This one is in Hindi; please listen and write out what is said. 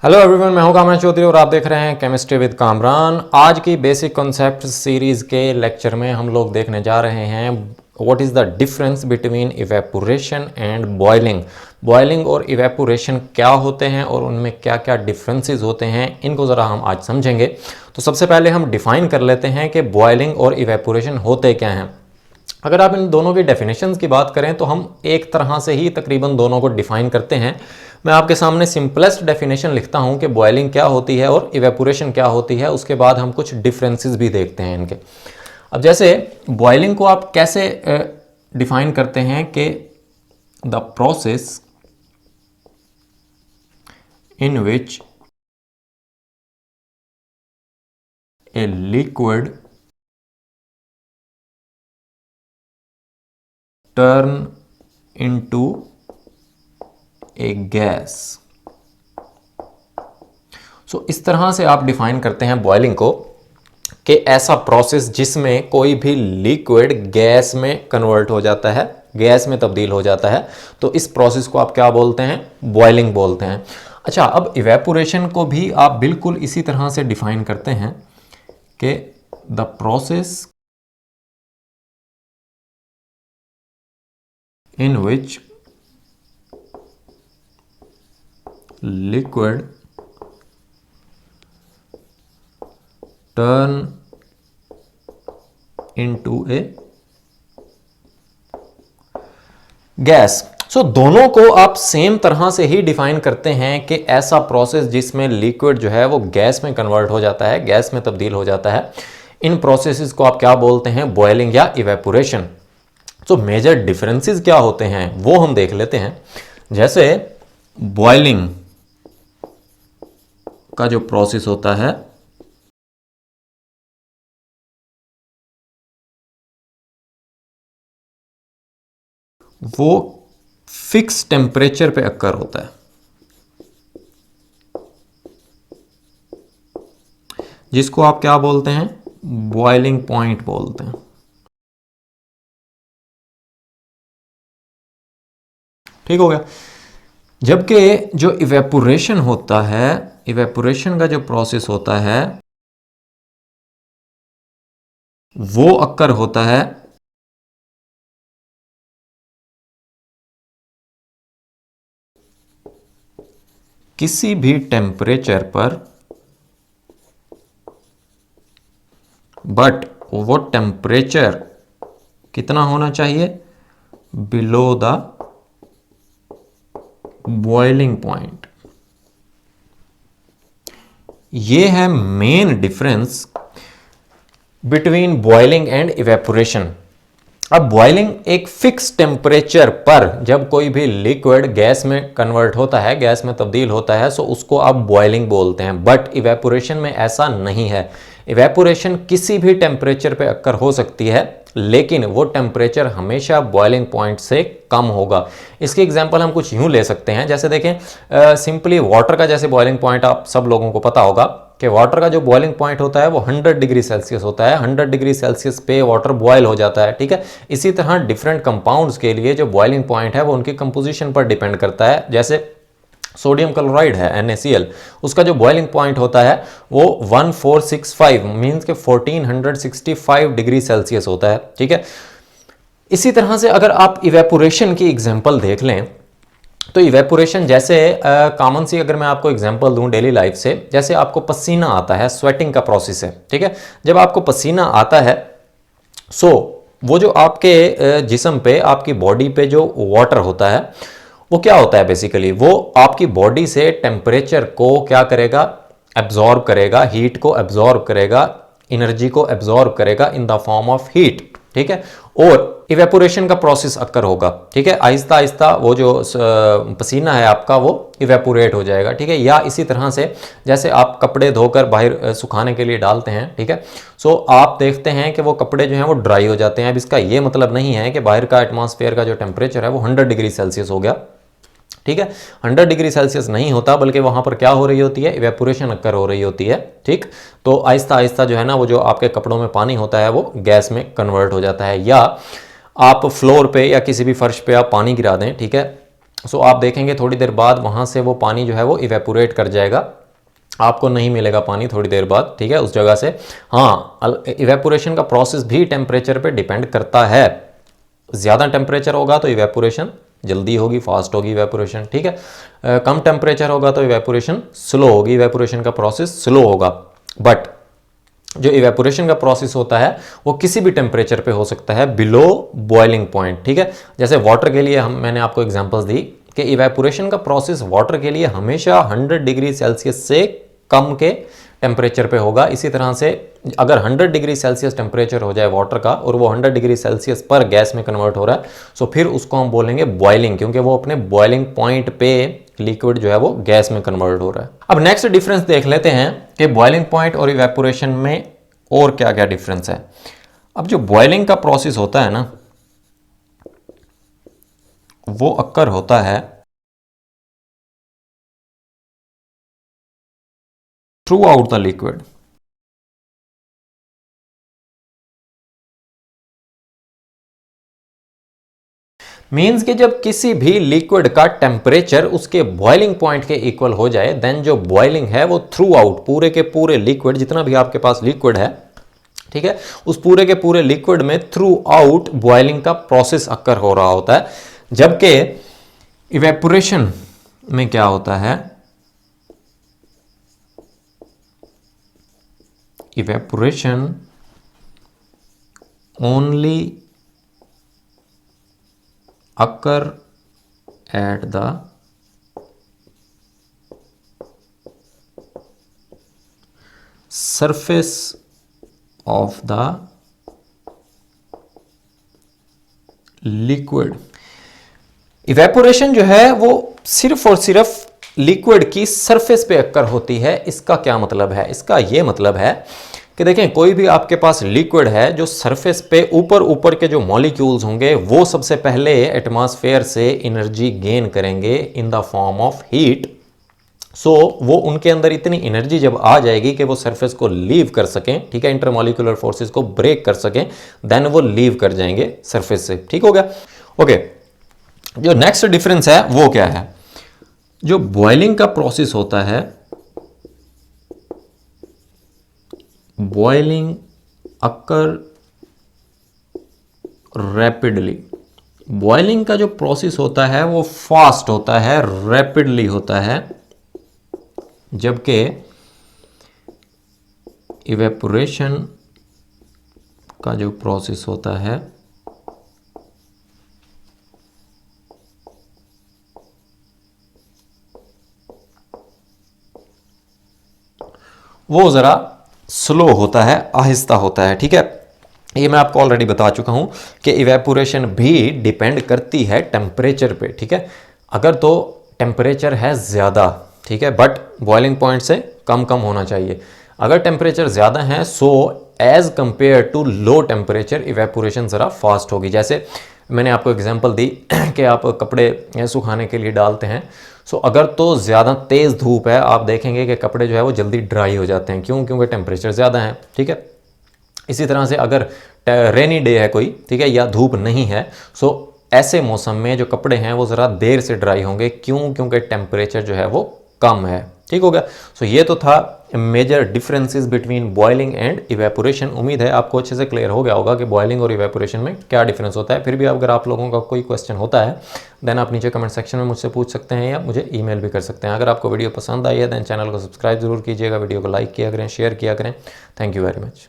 हेलो एवरीवन, मैं हूं कामरान चौधरी और आप देख रहे हैं केमिस्ट्री विद कामरान। आज की बेसिक कॉन्सेप्ट सीरीज के लेक्चर में हम लोग देखने जा रहे हैं what is the difference between evaporation and boiling. Boiling और इवेपोरेशन क्या होते हैं और उनमें क्या क्या डिफरेंसेस होते हैं, इनको ज़रा हम आज समझेंगे। तो सबसे पहले हम डिफ़ाइन कर लेते हैं कि बॉइलिंग और इवेपोरेशन होते क्या हैं। अगर आप इन दोनों की डेफिनेशंस की बात करें तो हम एक तरह से ही तकरीबन दोनों को डिफाइन करते हैं। मैं आपके सामने सिंपलेस्ट डेफिनेशन लिखता हूं कि बॉइलिंग क्या होती है और इवेपोरेशन क्या होती है, उसके बाद हम कुछ डिफरेंसेस भी देखते हैं इनके। अब जैसे बॉइलिंग को आप कैसे डिफाइन करते हैं कि the process in which a liquid turn into a gas. So इस तरह से आप डिफाइन करते हैं बॉइलिंग को कि ऐसा प्रोसेस जिसमें कोई भी लिक्विड गैस में कन्वर्ट हो जाता है, गैस में तब्दील हो जाता है, तो इस प्रोसेस को आप क्या बोलते हैं? बॉइलिंग बोलते हैं। अच्छा, अब इवेपोरेशन को भी आप बिल्कुल इसी तरह से डिफाइन करते हैं कि the process in which liquid turn into a gas. So दोनों को आप सेम तरह से ही डिफाइन करते हैं कि ऐसा प्रोसेस जिसमें लिक्विड जो है वो गैस में कन्वर्ट हो जाता है, गैस में तब्दील हो जाता है, इन प्रोसेसेस को आप क्या बोलते हैं? बॉइलिंग या इवेपोरेशन। तो मेजर डिफरेंसेस क्या होते हैं वो हम देख लेते हैं। जैसे बॉइलिंग का जो प्रोसेस होता है वो फिक्स टेम्परेचर पे अक्कर होता है, जिसको आप क्या बोलते हैं? बॉइलिंग पॉइंट बोलते हैं। ठीक हो गया। जबकि जो इवेपोरेशन होता है, इवेपोरेशन का जो प्रोसेस होता है वो अक्कर होता है किसी भी टेम्परेचर पर, बट वो टेम्परेचर कितना होना चाहिए? Below the boiling point. ये है main difference between boiling and evaporation. अब बॉइलिंग एक फिक्स टेम्परेचर पर जब कोई भी लिक्विड गैस में कन्वर्ट होता है, गैस में तब्दील होता है, सो उसको आप बॉइलिंग बोलते हैं। बट इवेपोरेशन में ऐसा नहीं है। इवेपोरेशन किसी भी टेम्परेचर पे अक्कर हो सकती है, लेकिन वो टेम्परेचर हमेशा बॉइलिंग पॉइंट से कम होगा। इसकी एग्जांपल हम कुछ यूं ले सकते हैं। जैसे देखें, सिंपली वाटर का जैसे बॉइलिंग पॉइंट आप सब लोगों को पता होगा कि वाटर का जो बॉइलिंग पॉइंट होता है वो 100 डिग्री सेल्सियस होता है। 100 डिग्री सेल्सियस पे वाटर बॉयल हो जाता है। ठीक है। इसी तरह डिफरेंट कंपाउंड्स के लिए जो बॉइलिंग पॉइंट है वो उनकी कंपोजिशन पर डिपेंड करता है। जैसे सोडियम क्लोराइड है NaCl, उसका जो बॉइलिंग पॉइंट होता है वो 1465 मीन्स के 1465 डिग्री सेल्सियस होता है। ठीक है। इसी तरह से अगर आप इवेपोरेशन की एग्जांपल देख लें तो इवेपोरेशन जैसे कॉमन सी अगर मैं आपको एग्जांपल दूं डेली लाइफ से, जैसे आपको पसीना आता है, स्वेटिंग का प्रोसेस है। ठीक है। जब आपको पसीना आता है, सो वो जो आपके जिस्म पे, आपकी बॉडी पे जो वाटर होता है वो क्या होता है? बेसिकली वो आपकी बॉडी से टेम्परेचर को क्या करेगा? एब्जॉर्ब करेगा, हीट को एब्जॉर्ब करेगा, एनर्जी को एब्जॉर्ब करेगा इन द फॉर्म ऑफ हीट। ठीक है। और इवेपोरेशन का प्रोसेस अक्कर होगा। ठीक है। आहिस्ता आहिस्ता वो जो पसीना है आपका वो इवेपोरेट हो जाएगा। ठीक है। या इसी तरह से जैसे आप कपड़े धोकर बाहर सुखाने के लिए डालते हैं, ठीक है, सो आप देखते हैं कि वो कपड़े जो हैं वो ड्राई हो जाते हैं। अब इसका ये मतलब नहीं है कि बाहर का एटमॉस्फेयर का जो टेम्परेचर है वो 100 डिग्री सेल्सियस हो गया। ठीक है। 100 डिग्री सेल्सियस नहीं होता, बल्कि वहां पर क्या हो रही होती है? इवेपोरेशन अक्कर हो रही होती है। ठीक। तो आहिस्ता आहिस्ता जो है ना वो जो आपके कपड़ों में पानी होता है वो गैस में कन्वर्ट हो जाता है। या आप फ्लोर पे या किसी भी फर्श पे आप पानी गिरा दें, ठीक है, सो आप देखेंगे थोड़ी देर बाद वहाँ से वो पानी जो है वो इवेपोरेट कर जाएगा, आपको नहीं मिलेगा पानी थोड़ी देर बाद, ठीक है, उस जगह से। हाँ, इवेपोरेशन का प्रोसेस भी टेम्परेचर पे डिपेंड करता है। ज़्यादा टेम्परेचर होगा तो इवेपोरेशन जल्दी होगी, फास्ट होगी इवेपोरेशन, ठीक है। कम टेम्परेचर होगा तो इवेपोरेशन स्लो होगी, इवेपोरेशन का प्रोसेस स्लो होगा। बट जो इवेपोरेशन का प्रोसेस होता है वो किसी भी टेम्परेचर पे हो सकता है बिलो बॉइलिंग पॉइंट, ठीक है। जैसे वाटर के लिए मैंने आपको एग्जांपल्स दी कि इवेपोरेशन का प्रोसेस वाटर के लिए हमेशा 100 डिग्री सेल्सियस से कम के टेम्परेचर पे होगा। इसी तरह से अगर 100 डिग्री सेल्सियस टेम्परेचर हो जाए वाटर का और वो 100 डिग्री सेल्सियस पर गैस में कन्वर्ट हो रहा है, सो फिर उसको हम बोलेंगे बॉइलिंग, क्योंकि वो अपने बॉइलिंग पॉइंट पे लिक्विड जो है वो गैस में कन्वर्ट हो रहा है। अब नेक्स्ट डिफरेंस देख लेते हैं कि बॉइलिंग पॉइंट और इवेपोरेशन में और क्या क्या डिफरेंस है। अब जो बॉइलिंग का प्रोसेस होता है ना, वो अक्कर होता है through out the liquid. Means कि जब किसी भी लिक्विड का टेम्परेचर उसके बॉइलिंग पॉइंट के इक्वल हो जाए, देन जो बॉइलिंग है वो थ्रू आउट पूरे के पूरे लिक्विड, जितना भी आपके पास लिक्विड है, ठीक है, उस पूरे के पूरे लिक्विड में थ्रू आउट बॉइलिंग का प्रोसेस अक्कर हो रहा होता है। जबकि इवेपोरेशन में क्या होता है, evaporation only occur at the surface of the liquid। Evaporation जो है वो सिर्फ और सिर्फ लिक्विड की सरफेस पे अक्कर होती है। इसका क्या मतलब है? इसका ये मतलब है कि देखें, कोई भी आपके पास लिक्विड है, जो सरफेस पे ऊपर ऊपर के जो मॉलिक्यूल्स होंगे वो सबसे पहले एटमॉस्फेयर से एनर्जी गेन करेंगे in the form of heat. So वो उनके अंदर इतनी एनर्जी जब आ जाएगी कि वो सरफेस को लीव कर सकें, ठीक है, इंटरमॉलिक्यूलर फोर्सेस को ब्रेक कर सकें, देन वो लीव कर जाएंगे सरफेस से। ठीक हो गया? ओके, जो नेक्स्ट डिफरेंस है वो क्या है? जो बॉइलिंग का प्रोसेस होता है, बॉइलिंग अक्कर रैपिडली। बॉइलिंग का जो प्रोसेस होता है वो फास्ट होता है, रैपिडली होता है, जबकि इवेपोरेशन का जो प्रोसेस होता है वो जरा स्लो होता है, आहिस्ता होता है। ठीक है, ये मैं आपको ऑलरेडी बता चुका हूं कि इवेपोरेशन भी डिपेंड करती है टेम्परेचर पे। ठीक है, अगर तो टेम्परेचर है ज़्यादा, ठीक है, बट बॉइलिंग पॉइंट से कम कम होना चाहिए। अगर टेम्परेचर ज़्यादा है, so as compare to low temperature evaporation ज़रा फास्ट होगी। जैसे मैंने आपको एग्जांपल दी कि आप कपड़े सुखाने के लिए डालते हैं, सो अगर तो ज़्यादा तेज़ धूप है, आप देखेंगे कि कपड़े जो है वो जल्दी ड्राई हो जाते हैं। क्यों? क्योंकि टेम्परेचर ज़्यादा है। ठीक है, इसी तरह से अगर रेनी डे है कोई, ठीक है, या धूप नहीं है, सो ऐसे मौसम में जो कपड़े हैं वो ज़रा देर से ड्राई होंगे। क्यों? क्योंकि टेम्परेचर जो है वो कम है। ठीक हो गया? सो ये तो था major differences between boiling and evaporation. उम्मीद है आपको अच्छे से क्लियर हो गया होगा कि बॉइलिंग और इवेपोरेशन में क्या डिफरेंस होता है। फिर भी अगर आप लोगों का कोई क्वेश्चन होता है, देन आप नीचे कमेंट सेक्शन में मुझसे पूछ सकते हैं या मुझे ईमेल भी कर सकते हैं। अगर आपको वीडियो पसंद आई है, देन चैनल को सब्सक्राइब जरूर कीजिएगा, वीडियो को लाइक किया करें, शेयर किया करें। Thank you very much.